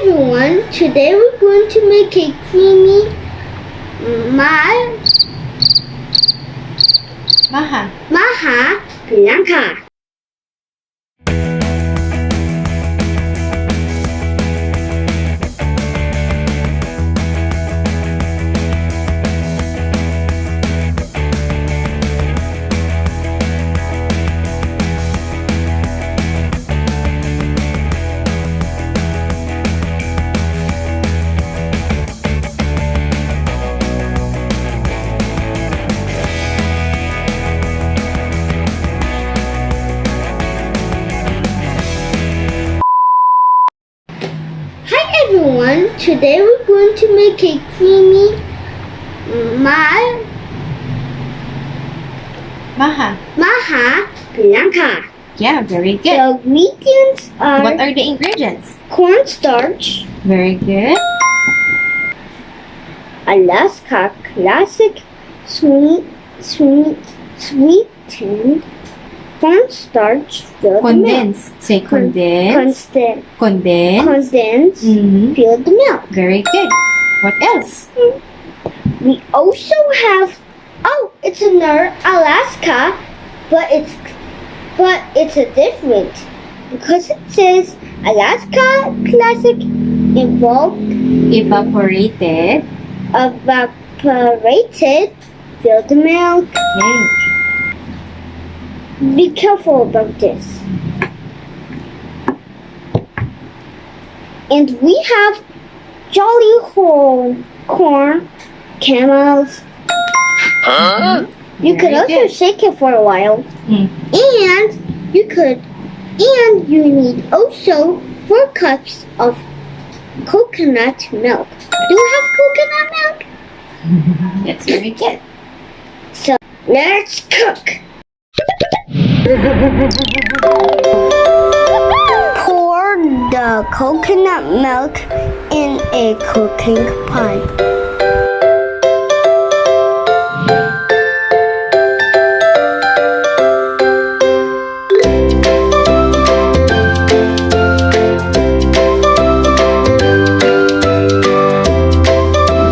everyone, today we're going to make a creamy Maja Blanca. Hi everyone, today we're going to make a creamy Maja Blanca. Yeah, very good. The ingredients are What are the ingredients? cornstarch, Very good. Alaska classic sweetened cornstarch, filled Condensed. Say condensed. milk. Condensed. Condensed Mhm. filled milk. Very good. What else? We also have it's another Alaska, but it's a different because it says Alaska classic Evaporated. evaporated filled milk. Okay. Be careful about this. And we have jolly corn kernels. You could Very also good. shake it for a while. And you need also 4 cups of coconut milk. Do you have coconut milk? That's very good. So let's cook. Pour the coconut milk in a cooking pot.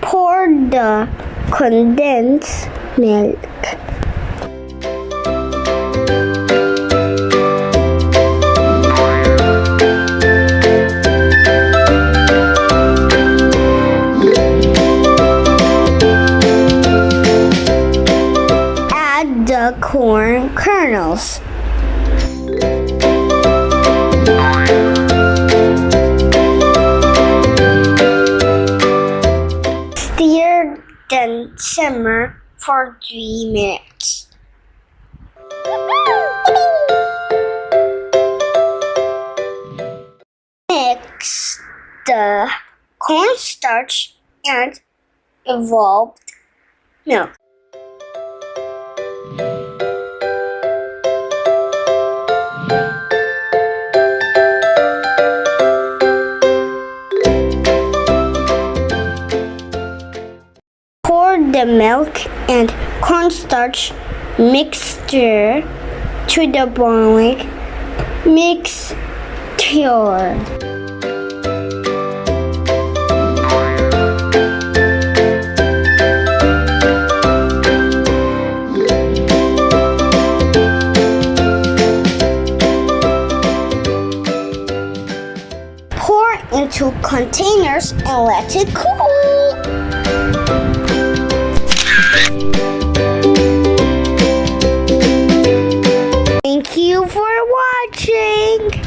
Pour the condensed milk. Add the corn kernels. Stir, then simmer for 3 minutes. Mix the cornstarch and evaporated milk. Pour the milk and cornstarch mixture to the boiling mixture. Pour into containers and let it cool. Thank you for watching.